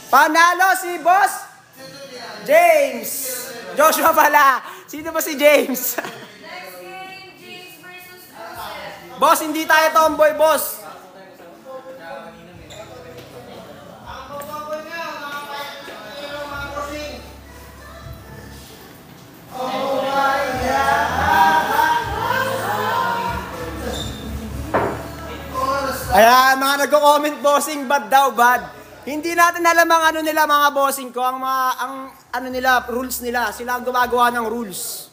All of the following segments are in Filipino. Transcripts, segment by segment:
Panalo si Boss James. Joshua pala. Sino ba si James? Next game, James versus Joseph. Boss, hindi tayo tomboy, boss. Ayan, mga nagko-comment, bossing, bad daw, bad. Hindi natin alam ang ano nila, mga bossing ko, ang ano nila, rules nila. Sila ang gumagawa ng rules.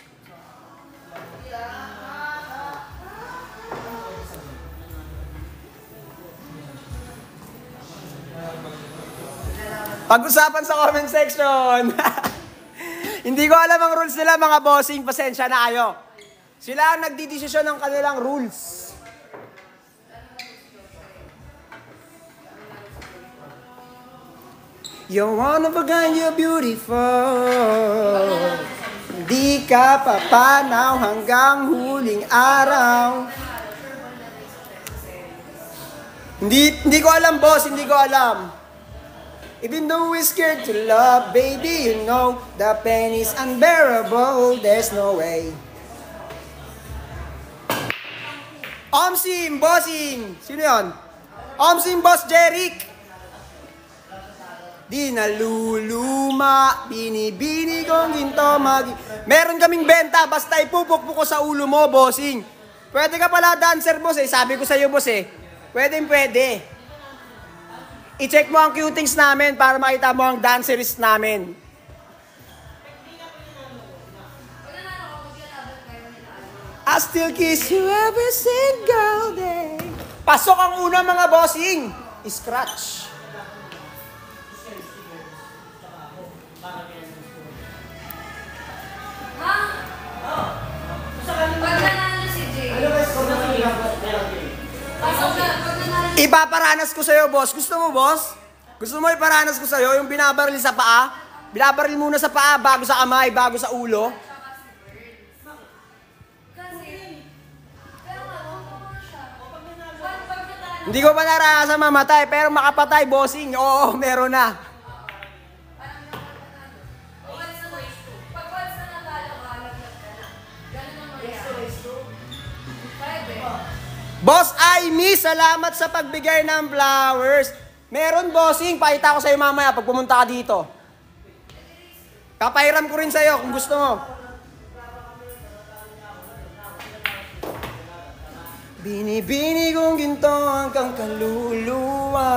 Pag-usapan sa comment section. Hindi ko alam ang rules nila, mga bossing, pasensya na kayo. Sila ang nagdidesisyon ng kanilang rules. You're one of a kind, you're beautiful. Di ka papanaw hanggang huling araw. Hindi ko alam, boss, hindi ko alam. Even though we're scared to love, baby, you know the pain is unbearable, there's no way. Omsim, bossing. Sino yun? Omsim, boss Jeric. Di naluluma, binibini kong ginto Meron kaming benta, basta ipupukpuk ko sa ulo mo, bossing. Pwede ka pala dancer, boss eh. Sabi ko sa'yo, boss eh. Pwede. I-check mo ang cutings namin para makita mo ang dancerist namin. I still kiss you every single day. Pasok ang una, mga bossing. Scratch. Ipaparanas ko sa'yo, boss. Gusto mo, boss? Gusto mo iparanas ko sa'yo yung binabaril sa paa? Binabaril muna sa paa, bago sa kamay, bago sa ulo. Hindi ko pa naranasan mamatay, pero makapatay, bossing. Oo, meron na. Boss Aimee, salamat sa pagbigay ng flowers. Meron, bossing. Pakita ko sa'yo mamaya pag pumunta ka dito. Kapairam ko rin sa'yo kung gusto mo. Binibini kong ginto hanggang kaluluwa.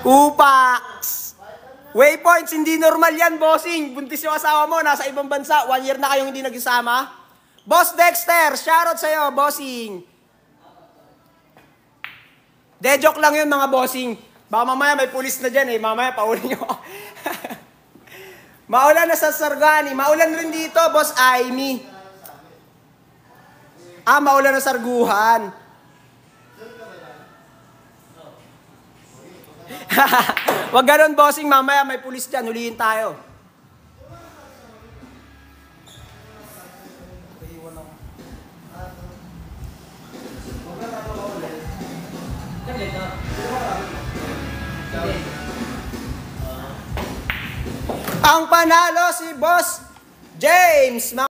Kupaks. Waypoints, hindi normal yan, bossing. Buntis yung asawa mo, nasa ibang bansa. 1 year na kayong hindi nagsasama. Boss Dexter, shoutout sa'yo, bossing. Joke lang yun, mga bossing. Baka mamaya may pulis na dyan eh. Mamaya pauli nyo. Maulan na sa Sargani. Maulan rin dito, Boss Aimee. Maulan na Sarguhan. Wag ganun, bossing. Mamaya may pulis dyan. Hulihin tayo. Ang panalo si Boss James.